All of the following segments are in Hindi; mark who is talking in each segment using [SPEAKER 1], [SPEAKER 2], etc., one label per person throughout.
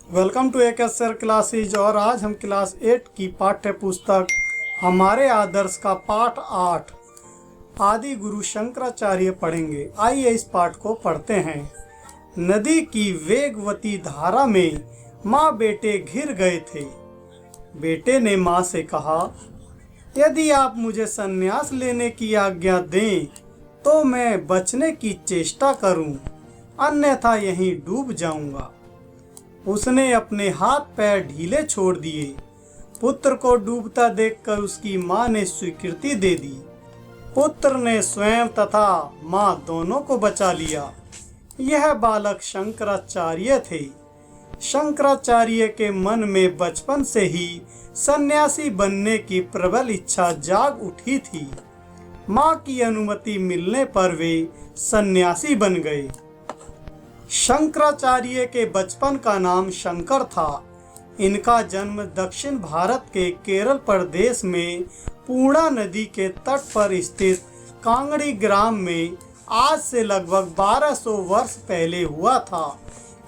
[SPEAKER 1] वेलकम टू एकसर क्लासेज। और आज हम क्लास 8 की पाठ्य पुस्तक हमारे आदर्श का पाठ 8 आदि गुरु शंकराचार्य पढ़ेंगे। आइए इस पाठ को पढ़ते हैं। नदी की वेगवती धारा में माँ बेटे घिर गए थे। बेटे ने माँ से कहा, यदि आप मुझे संन्यास लेने की आज्ञा दें तो मैं बचने की चेष्टा करूं, अन्यथा यहीं डूब जाऊंगा। उसने अपने हाथ पैर ढीले छोड़ दिए। पुत्र को डूबता देखकर उसकी माँ ने स्वीकृति दे दी। पुत्र ने स्वयं तथा माँ दोनों को बचा लिया। यह बालक शंकराचार्य थे। शंकराचार्य के मन में बचपन से ही सन्यासी बनने की प्रबल इच्छा जाग उठी थी। माँ की अनुमति मिलने पर वे सन्यासी बन गए। शंकराचार्य के बचपन का नाम शंकर था। इनका जन्म दक्षिण भारत के केरल प्रदेश में पूर्णा नदी के तट पर स्थित कांगड़ी ग्राम में आज से लगभग 1200 वर्ष पहले हुआ था।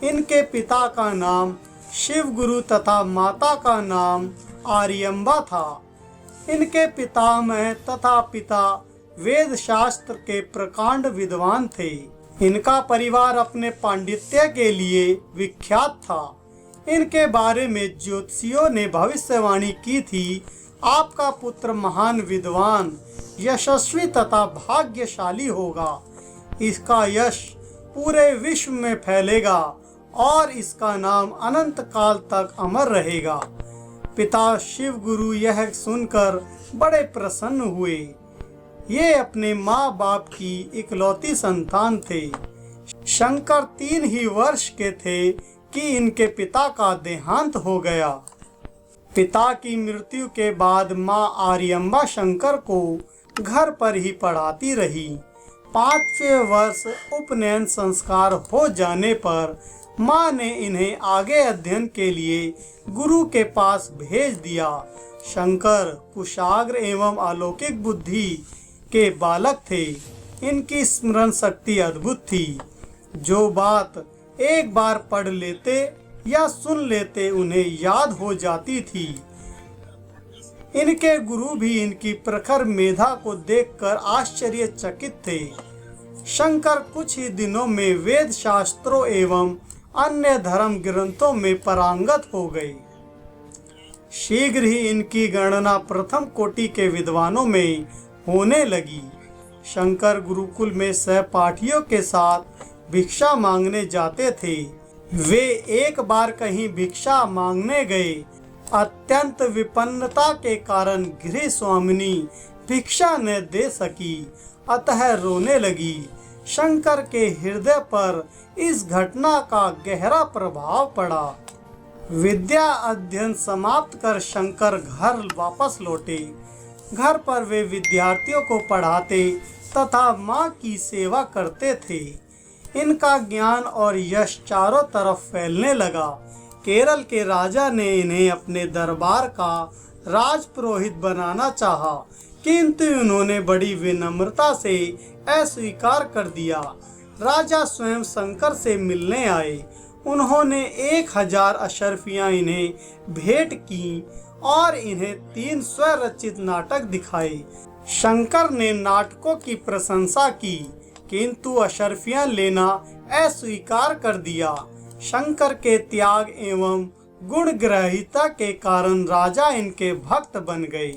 [SPEAKER 1] इनके पिता का नाम शिव गुरु तथा माता का नाम आर्यम्बा था। इनके पितामह तथा पिता वेद शास्त्र के प्रकांड विद्वान थे। इनका परिवार अपने पांडित्य के लिए विख्यात था। इनके बारे में ज्योतिषियों ने भविष्यवाणी की थी, आपका पुत्र महान विद्वान, यशस्वी तथा भाग्यशाली होगा। इसका यश पूरे विश्व में फैलेगा और इसका नाम अनंत काल तक अमर रहेगा। पिता शिव गुरु यह सुनकर बड़े प्रसन्न हुए। ये अपने माँ बाप की इकलौती संतान थे। शंकर 3 ही वर्ष के थे कि इनके पिता का देहांत हो गया। पिता की मृत्यु के बाद माँ आर्यम्बा शंकर को घर पर ही पढ़ाती रही। 5वें वर्ष उपनयन संस्कार हो जाने पर माँ ने इन्हें आगे अध्ययन के लिए गुरु के पास भेज दिया। शंकर कुशाग्र एवं अलौकिक बुद्धि के बालक थे। इनकी स्मरण शक्ति अद्भुत थी। जो बात एक बार पढ़ लेते या सुन लेते उन्हें याद हो जाती थी। इनके गुरु भी इनकी प्रखर मेधा को देखकर आश्चर्यचकित थे। शंकर कुछ ही दिनों में वेद शास्त्रों एवं अन्य धर्म ग्रंथों में पारंगत हो गए। शीघ्र ही इनकी गणना प्रथम कोटि के विद्वानों में होने लगी। शंकर गुरुकुल में सहपाठियों के साथ भिक्षा मांगने जाते थे। वे एक बार कहीं भिक्षा मांगने गए। अत्यंत विपन्नता के कारण गृह स्वामिनी भिक्षा न दे सकी, अतः रोने लगी। शंकर के हृदय पर इस घटना का गहरा प्रभाव पड़ा। विद्या अध्ययन समाप्त कर शंकर घर वापस लौटे। घर पर वे विद्यार्थियों को पढ़ाते तथा माँ की सेवा करते थे। इनका ज्ञान और यश चारों तरफ फैलने लगा। केरल के राजा ने इन्हें अपने दरबार का राजपुरोहित बनाना चाहा, किंतु उन्होंने बड़ी विनम्रता से अस्वीकार कर दिया। राजा स्वयं शंकर से मिलने आए। उन्होंने 1000 अशर्फियाँ इन्हें भेंट की और इन्हें 3 स्वरचित नाटक दिखाए। शंकर ने नाटकों की प्रशंसा की, किंतु अशर्फियाँ लेना अस्वीकार कर दिया। शंकर के त्याग एवं गुणग्राहिता के कारण राजा इनके भक्त बन गए।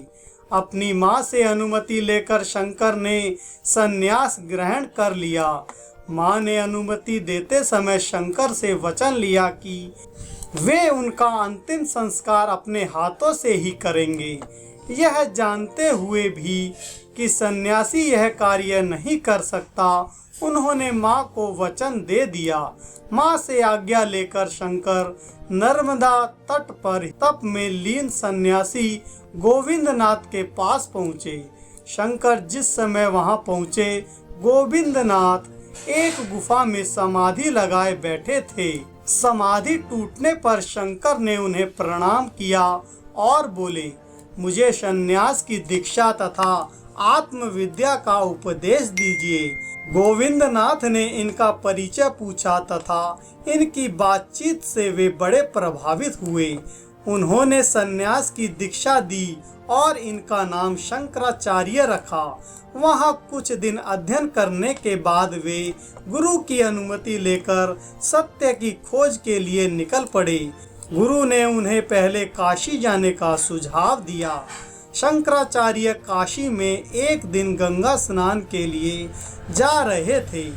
[SPEAKER 1] अपनी माँ से अनुमति लेकर शंकर ने संन्यास ग्रहण कर लिया। माँ ने अनुमति देते समय शंकर से वचन लिया कि वे उनका अंतिम संस्कार अपने हाथों से ही करेंगे। यह जानते हुए भी कि सन्यासी यह कार्य नहीं कर सकता, उन्होंने माँ को वचन दे दिया। माँ से आज्ञा लेकर शंकर नर्मदा तट पर तप में लीन सन्यासी गोविंदनाथ के पास पहुँचे। शंकर जिस समय वहाँ पहुँचे, गोविंदनाथ एक गुफा में समाधि लगाए बैठे थे। समाधि टूटने पर शंकर ने उन्हें प्रणाम किया और बोले, मुझे संन्यास की दीक्षा तथा आत्मविद्या का उपदेश दीजिए। गोविंदनाथ ने इनका परिचय पूछा तथा इनकी बातचीत से वे बड़े प्रभावित हुए। उन्होंने सन्यास की दीक्षा दी और इनका नाम शंकराचार्य रखा। वहाँ कुछ दिन अध्ययन करने के बाद वे गुरु की अनुमति लेकर सत्य की खोज के लिए निकल पड़े। गुरु ने उन्हें पहले काशी जाने का सुझाव दिया। शंकराचार्य काशी में एक दिन गंगा स्नान के लिए जा रहे थे।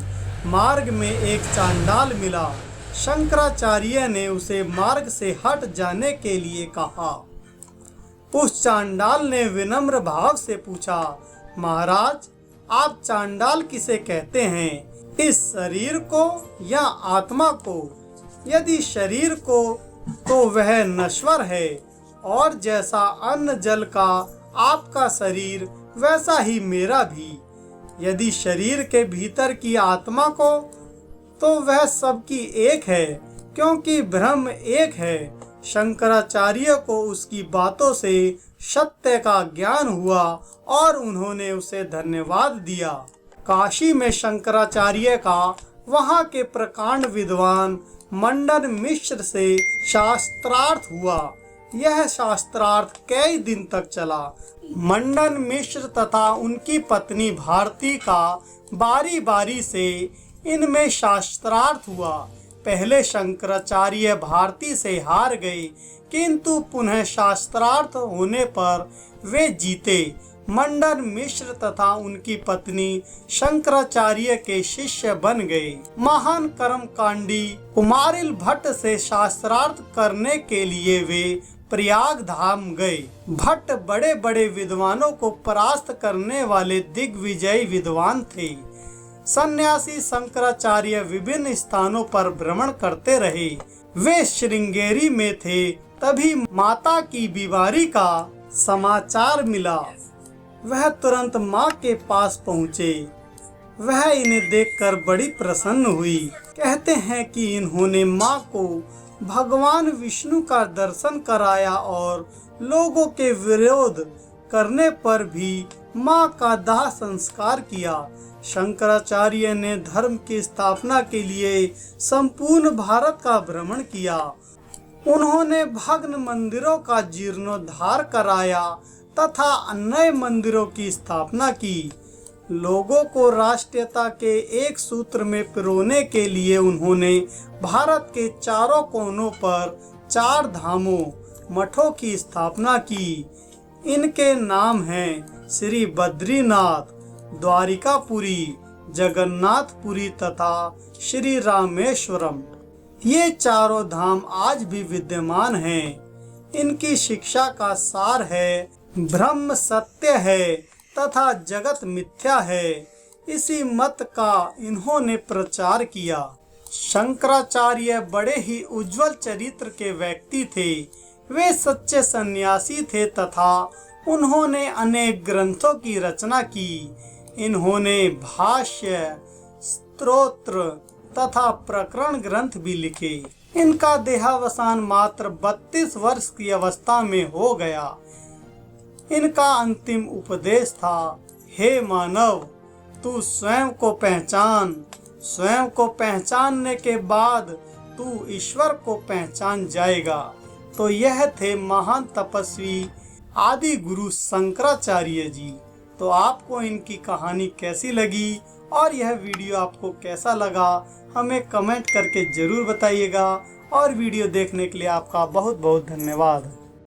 [SPEAKER 1] मार्ग में एक चांडाल मिला। शंकराचार्य ने उसे मार्ग से हट जाने के लिए कहा। उस चांडाल ने विनम्र भाव से पूछा, महाराज, आप चांडाल किसे कहते हैं, इस शरीर को या आत्मा को? यदि शरीर को तो वह नश्वर है और जैसा अन्न जल का आपका शरीर वैसा ही मेरा भी। यदि शरीर के भीतर की आत्मा को तो वह सबकी एक है, क्योंकि ब्रह्म एक है। शंकराचार्य को उसकी बातों से सत्य का ज्ञान हुआ और उन्होंने उसे धन्यवाद दिया। काशी में शंकराचार्य का वहाँ के प्रकांड विद्वान मंडन मिश्र से शास्त्रार्थ हुआ। यह शास्त्रार्थ कई दिन तक चला। मंडन मिश्र तथा उनकी पत्नी भारती का बारी बारी से इनमें शास्त्रार्थ हुआ। पहले शंकराचार्य भारती से हार गए, किंतु पुनः शास्त्रार्थ होने पर वे जीते। मंडन मिश्र तथा उनकी पत्नी शंकराचार्य के शिष्य बन गए। महान कर्मकांडी कुमारिल भट्ट से शास्त्रार्थ करने के लिए वे प्रयाग धाम गए। भट्ट बड़े बड़े विद्वानों को परास्त करने वाले दिग्विजयी विद्वान थे। सन्यासी शंकराचार्य विभिन्न स्थानों पर भ्रमण करते रहे। वे श्रृंगेरी में थे, तभी माता की बीमारी का समाचार मिला। वह तुरंत माँ के पास पहुँचे। वह इन्हें देखकर बड़ी प्रसन्न हुई। कहते हैं कि इन्होंने माँ को भगवान विष्णु का दर्शन कराया और लोगों के विरोध करने पर भी माँ का दाह संस्कार किया। शंकराचार्य ने धर्म की स्थापना के लिए संपूर्ण भारत का भ्रमण किया। उन्होंने भग्न मंदिरों का जीर्णोद्धार कराया तथा नए मंदिरों की स्थापना की। लोगों को राष्ट्रीयता के एक सूत्र में पिरोने के लिए उन्होंने भारत के चारों कोनों पर 4 धामों मठों की स्थापना की। इनके नाम हैं श्री बद्रीनाथ, द्वारिकापुरी, जगन्नाथपुरी तथा श्री रामेश्वरम। ये चारों धाम आज भी विद्यमान हैं। इनकी शिक्षा का सार है, ब्रह्म सत्य है तथा जगत मिथ्या है। इसी मत का इन्होंने प्रचार किया। शंकराचार्य बड़े ही उज्जवल चरित्र के व्यक्ति थे। वे सच्चे सन्यासी थे तथा उन्होंने अनेक ग्रंथों की रचना की। इन्होंने भाष्य, स्तोत्र तथा प्रकरण ग्रंथ भी लिखे। इनका देहावसान मात्र 32 वर्ष की अवस्था में हो गया। इनका अंतिम उपदेश था, हे मानव, तू स्वयं को पहचान। स्वयं को पहचानने के बाद तू ईश्वर को पहचान जाएगा। तो यह थे महान तपस्वी आदि गुरु शंकराचार्य जी। तो आपको इनकी कहानी कैसी लगी और यह वीडियो आपको कैसा लगा, हमें कमेंट करके ज़रूर बताइएगा। और वीडियो देखने के लिए आपका बहुत बहुत धन्यवाद।